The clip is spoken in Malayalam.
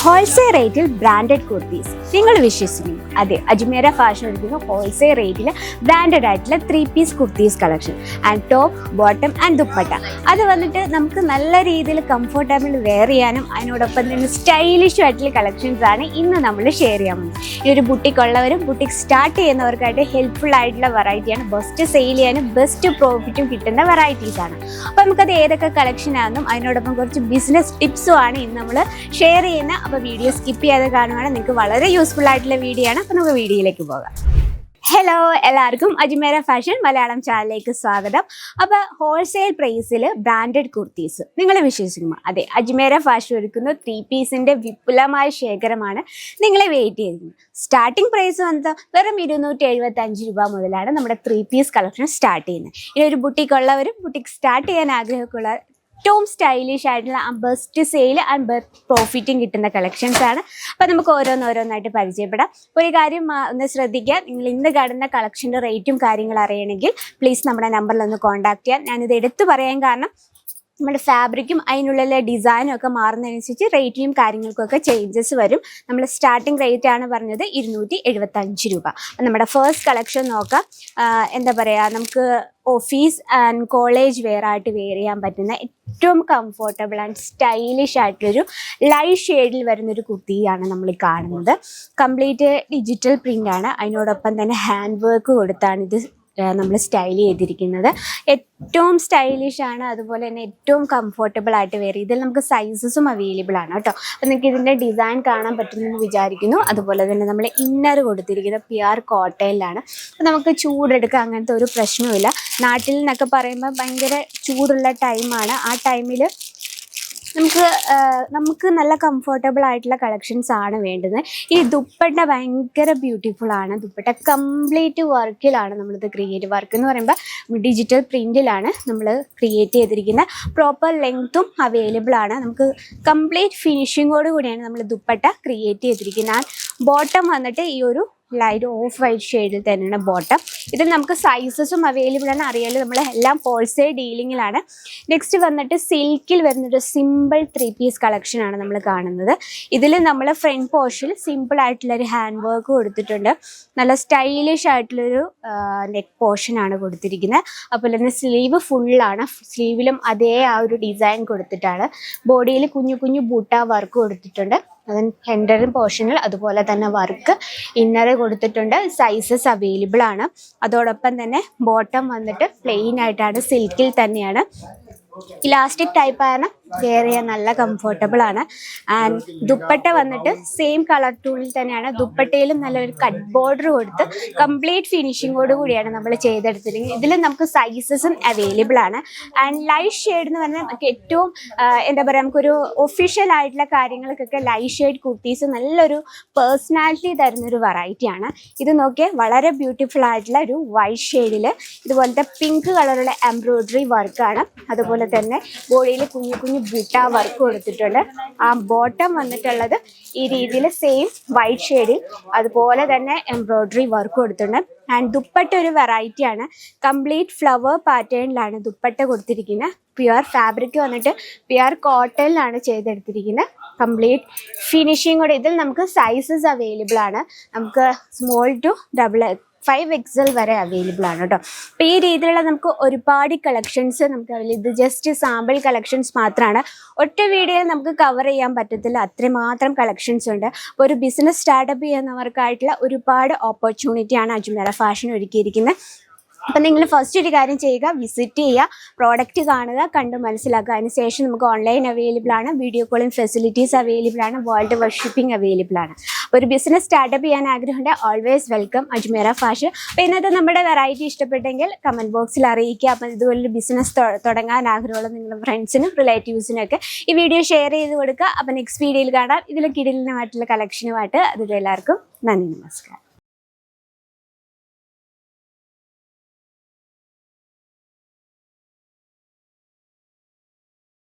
ഹോൾസെയിൽ റേറ്റിൽ ബ്രാൻഡഡ് കുർത്തീസ് നിങ്ങൾ വിശ്വസിക്കുന്നു? അതെ, അജ്മീറ ഫാഷൻ ഒരുക്കുന്ന ഹോൾസെയിൽ റേറ്റിൽ ബ്രാൻഡഡ് ആയിട്ടുള്ള 3 piece kurtis collection and top, bottom and dupatta. അത് വന്നിട്ട് നമുക്ക് നല്ല രീതിയിൽ കംഫർട്ടബിൾ വെയർ ചെയ്യാനും അതിനോടൊപ്പം തന്നെ സ്റ്റൈലിഷ് ആയിട്ടുള്ള കളക്ഷൻസ് ആണ് ഇന്ന് നമ്മൾ ഷെയർ ചെയ്യാൻ പോകുന്നത്. ഈ ഒരു ബുട്ടിക് ഉള്ളവരും ബുട്ടിക് സ്റ്റാർട്ട് ചെയ്യുന്നവർക്കായിട്ട് ഹെൽപ്ഫുൾ ആയിട്ടുള്ള വെറൈറ്റിയാണ്. ബെസ്റ്റ് സെയിൽ ചെയ്യാനും ബെസ്റ്റ് പ്രോഫിറ്റും കിട്ടുന്ന വെറൈറ്റീസ് ആണ്. അപ്പോൾ നമുക്കത് ഏതൊക്കെ കളക്ഷൻ ആണെന്നും അതിനോടൊപ്പം കുറച്ച് ബിസിനസ് ടിപ്സും ആണ് ഇന്ന് നമ്മൾ ഷെയർ ചെയ്യുന്ന. അപ്പോൾ വീഡിയോ സ്കിപ്പ് ചെയ്യാതെ കാണുവാണെങ്കിൽ നിങ്ങൾക്ക് വളരെ യൂസ്ഫുൾ ആയിട്ടുള്ള വീഡിയോ ആണ്. അപ്പോൾ നമുക്ക് വീഡിയോയിലേക്ക് പോകാം. ഹലോ, എല്ലാവർക്കും അജ്മീറ ഫാഷൻ മലയാളം ചാനലിലേക്ക് സ്വാഗതം. അപ്പോൾ ഹോൾസെയിൽ പ്രൈസിൽ ബ്രാൻഡഡ് കുർത്തീസ് നിങ്ങൾ വിശ്വസിക്കുമോ? അതെ, അജ്മീറ ഫാഷൻ ഒരുക്കുന്ന 3 പീസിൻ്റെ വിപുലമായ ശേഖരമാണ് നിങ്ങളെ വെയിറ്റ് ചെയ്തിരിക്കുന്നത്. സ്റ്റാർട്ടിംഗ് പ്രൈസ് വന്നത് വെറും 275 രൂപ മുതലാണ് നമ്മുടെ 3 പീസ് കളക്ഷൻ സ്റ്റാർട്ട് ചെയ്യുന്നത്. ഇനി ഒരു ബുട്ടിക് ഉള്ളവരും ബുട്ടിക് സ്റ്റാർട്ട് ചെയ്യാൻ ആഗ്രഹമുള്ള ഏറ്റവും സ്റ്റൈലിഷ് ആയിട്ടുള്ള ബെസ്റ്റ് സെയിൽ ആൻഡ് ബെസ്റ്റ് പ്രോഫിറ്റും കിട്ടുന്ന കളക്ഷൻസ് ആണ്. അപ്പോൾ നമുക്ക് ഓരോന്നോരോന്നായിട്ട് പരിചയപ്പെടാം. ഒരു കാര്യം ഒന്ന് ശ്രദ്ധിക്കുക, നിങ്ങൾ ഇന്ന് കാണുന്ന കളക്ഷൻ്റെ റേറ്റും കാര്യങ്ങളും അറിയണമെങ്കിൽ പ്ലീസ് നമ്മുടെ നമ്പറിൽ ഒന്ന് കോൺടാക്ട് ചെയ്യാം. ഞാനിത് എടുത്തു പറയാൻ കാരണം നമ്മുടെ ഫാബ്രിക്കും അതിനുള്ള ഡിസൈനും ഒക്കെ മാറുന്നതനുസരിച്ച് റേറ്റിലും കാര്യങ്ങൾക്കൊക്കെ ചേഞ്ചസ് വരും. നമ്മൾ സ്റ്റാർട്ടിംഗ് റേറ്റ് ആണ് പറഞ്ഞത് 275 രൂപ. നമ്മുടെ ഫസ്റ്റ് കളക്ഷൻ നോക്കാം. എന്താ പറയുക, നമുക്ക് ഓഫീസ് ആൻഡ് കോളേജ് വെയർ ആയിട്ട് വെയർ ചെയ്യാൻ പറ്റുന്ന ഏറ്റവും കംഫർട്ടബിൾ ആൻഡ് സ്റ്റൈലിഷ് ആയിട്ടൊരു ലൈറ്റ് ഷെയ്ഡിൽ വരുന്നൊരു കുർത്തിയാണ് നമ്മൾ കാണുന്നത്. കംപ്ലീറ്റ് ഡിജിറ്റൽ പ്രിൻ്റ് ആണ്. അതിനോടൊപ്പം തന്നെ ഹാൻഡ് വർക്ക് കൊടുത്താണ് ഇത് നമ്മൾ സ്റ്റൈൽ ചെയ്തിരിക്കുന്നത്. ഏറ്റവും സ്റ്റൈലിഷ് ആണ്, അതുപോലെ തന്നെ ഏറ്റവും കംഫർട്ടബിൾ ആയിട്ട് വെയർ. ഇതിൽ നമുക്ക് സൈസസും അവൈലബിൾ ആണ് കേട്ടോ. അപ്പോൾ നിങ്ങൾക്ക് ഇതിൻ്റെ ഡിസൈൻ കാണാൻ പറ്റുമെന്ന് വിചാരിക്കുന്നു. അതുപോലെ തന്നെ നമ്മൾ ഇന്നർ കൊടുത്തിരിക്കുന്നത് പ്യുർ കോട്ടണിലാണ്. അപ്പോൾ നമുക്ക് ചൂടെടുക്കുക അങ്ങനത്തെ ഒരു പ്രശ്നവുമില്ല. നാട്ടിൽ നിന്നൊക്കെ പറയുമ്പോൾ ഭയങ്കര ചൂടുള്ള ടൈമാണ്. ആ ടൈമിൽ നമുക്ക് നല്ല കംഫർട്ടബിൾ ആയിട്ടുള്ള കളക്ഷൻസ് ആണ് വേണ്ടത്. ഈ ദുപ്പട്ട ഭയങ്കര ബ്യൂട്ടിഫുൾ ആണ്. ദുപ്പട്ട കംപ്ലീറ്റ് വർക്കിലാണ് നമ്മളിത് ക്രിയേറ്റ്. വർക്ക് എന്ന് പറയുമ്പോൾ ഡിജിറ്റൽ പ്രിൻറ്റിലാണ് നമ്മൾ ക്രിയേറ്റ് ചെയ്തിരിക്കുന്നത്. പ്രോപ്പർ ലെങ്ത്തും അവൈലബിൾ ആണ്. നമുക്ക് കംപ്ലീറ്റ് ഫിനിഷിങ്ങോട് കൂടിയാണ് നമ്മൾ ദുപ്പട്ട ക്രിയേറ്റ് ചെയ്തിരിക്കുന്നത്. ബോട്ടം വന്നിട്ട് ഈ ഒരു ലൈറ്റ് ഓഫ് വൈറ്റ് ഷെയ്ഡിൽ തന്നെയാണ് ബോട്ടം. ഇതിൽ നമുക്ക് സൈസസും അവൈലബിൾ ആണ്. അറിയാലോ, നമ്മൾ എല്ലാം ഹോൾസെയിൽ ഡീലിങ്ങിലാണ്. നെക്സ്റ്റ് വന്നിട്ട് സിൽക്കിൽ വരുന്നൊരു സിമ്പിൾ 3 പീസ് കളക്ഷനാണ് നമ്മൾ കാണുന്നത്. ഇതിൽ നമ്മൾ ഫ്രണ്ട് പോർഷനിൽ സിമ്പിൾ ആയിട്ടുള്ളൊരു ഹാൻഡ് വർക്ക് കൊടുത്തിട്ടുണ്ട്. നല്ല സ്റ്റൈലിഷ് ആയിട്ടുള്ളൊരു നെക്ക് പോർഷനാണ് കൊടുത്തിരിക്കുന്നത്. അതുപോലെ തന്നെ സ്ലീവ് ഫുള്ളാണ്. സ്ലീവിലും അതേ ആ ഒരു ഡിസൈൻ കൊടുത്തിട്ടാണ്. ബോഡിയിൽ കുഞ്ഞു കുഞ്ഞു ബൂട്ട വർക്ക് കൊടുത്തിട്ടുണ്ട്. അതിന് ഹെൻഡറിൻ പോർഷനിൽ അതുപോലെ തന്നെ വർക്ക് ഇന്നർ കൊടുത്തിട്ടുണ്ട്. സൈസസ് അവൈലബിൾ ആണ്. അതോടൊപ്പം തന്നെ ബോട്ടം വന്നിട്ട് പ്ലെയിൻ ആയിട്ടാണ്, സിൽക്കിൽ തന്നെയാണ്. ഇലാസ്റ്റിക് ടൈപ്പാണ്, വെയർ ചെയ്യാൻ നല്ല കംഫർട്ടബിൾ ആണ്. ആൻഡ് ദുപ്പട്ട വന്നിട്ട് സെയിം കളർ ടൂണിൽ തന്നെയാണ്. ദുപ്പട്ടയിലും നല്ലൊരു കട്ട് ബോർഡർ കൊടുത്ത് കംപ്ലീറ്റ് ഫിനിഷിങ്ങോട് കൂടിയാണ് നമ്മൾ ചെയ്തെടുത്തിരിക്കുന്നത്. ഇതിൽ നമുക്ക് സൈസസും അവൈലബിൾ ആണ്. ആൻഡ് ലൈറ്റ് ഷെയ്ഡ് എന്ന് പറഞ്ഞാൽ നമുക്ക് ഏറ്റവും എന്താ പറയുക, നമുക്കൊരു ഒഫീഷ്യൽ ആയിട്ടുള്ള കാര്യങ്ങൾക്കൊക്കെ ലൈറ്റ് ഷെയ്ഡ് കുർത്തീസ് നല്ലൊരു പേഴ്സണാലിറ്റി തരുന്നൊരു വെറൈറ്റിയാണ്. ഇത് നോക്കിയാൽ വളരെ ബ്യൂട്ടിഫുൾ ആയിട്ടുള്ള ഒരു വൈറ്റ് ഷെയ്ഡിൽ ഇതുപോലത്തെ പിങ്ക് കളറുള്ള എംബ്രോയിഡറി വർക്കാണ്. അതുപോലെ തന്നെ ബോഡിയിൽ കുഞ്ഞു കുഞ്ഞു ബൂട്ട വർക്ക് കൊടുത്തിട്ടുണ്ട്. ആ ബോട്ടം വന്നിട്ടുള്ളത് ഈ രീതിയിൽ സെയിം വൈറ്റ് ഷെയ്ഡിൽ അതുപോലെ തന്നെ എംബ്രോയിഡറി വർക്ക് കൊടുത്തിട്ടുണ്ട്. ആൻഡ് ദുപ്പട്ട ഒരു വെറൈറ്റിയാണ്. കംപ്ലീറ്റ് ഫ്ലവർ പാറ്റേണിലാണ് ദുപ്പട്ട കൊടുത്തിരിക്കുന്നത്. പ്യുർ ഫാബ്രിക് വന്നിട്ട് പ്യുർ കോട്ടണിലാണ് ചെയ്തെടുത്തിരിക്കുന്നത്. കംപ്ലീറ്റ് ഫിനിഷിങ് കൂടെ. ഇതിൽ നമുക്ക് സൈസസ് അവൈലബിൾ ആണ്. നമുക്ക് സ്മോൾ ടു 5XL വരെ അവൈലബിൾ ആണ് കേട്ടോ. അപ്പോൾ ഈ രീതിയിലുള്ള നമുക്ക് ഒരുപാട് കളക്ഷൻസ് നമുക്ക് ഇത് ജസ്റ്റ് സാമ്പിൾ കളക്ഷൻസ് മാത്രമാണ്. ഒറ്റ വീഡിയോയിൽ നമുക്ക് കവർ ചെയ്യാൻ പറ്റത്തില്ല, അത്രമാത്രം കളക്ഷൻസ് ഉണ്ട്. അപ്പോൾ ഒരു ബിസിനസ് സ്റ്റാർട്ടപ്പ് ചെയ്യുന്നവർക്കായിട്ടുള്ള ഒരുപാട് ഓപ്പർച്യൂണിറ്റിയാണ് അജ്മീറ ഫാഷൻ ഒരുക്കിയിരിക്കുന്നത്. അപ്പം നിങ്ങൾ ഫസ്റ്റ് ഒരു കാര്യം ചെയ്യുക, വിസിറ്റ് ചെയ്യുക, പ്രോഡക്റ്റ് കാണുക, കണ്ട് മനസ്സിലാക്കുക. അതിനുശേഷം നമുക്ക് ഓൺലൈൻ അവൈലബിൾ ആണ്, വീഡിയോ കോളിംഗ് ഫെസിലിറ്റീസ് അവൈലബിൾ ആണ്, വേൾഡ് വൈഡ് ഷിപ്പിംഗ് അവൈലബിൾ ആണ്. അപ്പോൾ ഒരു ബിസിനസ് സ്റ്റാർട്ടപ്പ് ചെയ്യാൻ ആഗ്രഹമുണ്ട്, ഓൾവേസ് വെൽക്കം അജ്മീറ ഫാഷൻ. അപ്പോൾ ഇന്നത്തെ നമ്മുടെ വെറൈറ്റി ഇഷ്ടപ്പെട്ടെങ്കിൽ കമൻറ്റ് ബോക്സിൽ അറിയിക്കുക. അപ്പം ഇതുപോലൊരു ബിസിനസ് തുടങ്ങാൻ ആഗ്രഹമുള്ള നിങ്ങളുടെ ഫ്രണ്ട്സിനും റിലേറ്റീവ്സിനും ഒക്കെ ഈ വീഡിയോ ഷെയർ ചെയ്ത് കൊടുക്കുക. അപ്പോൾ നെക്സ്റ്റ് വീഡിയോയിൽ കാണാം ഇതിൽ കിടിലിനുമായിട്ടുള്ള കളക്ഷനുമായിട്ട്. അതുവരെ എല്ലാവർക്കും നന്ദി, നമസ്കാരം.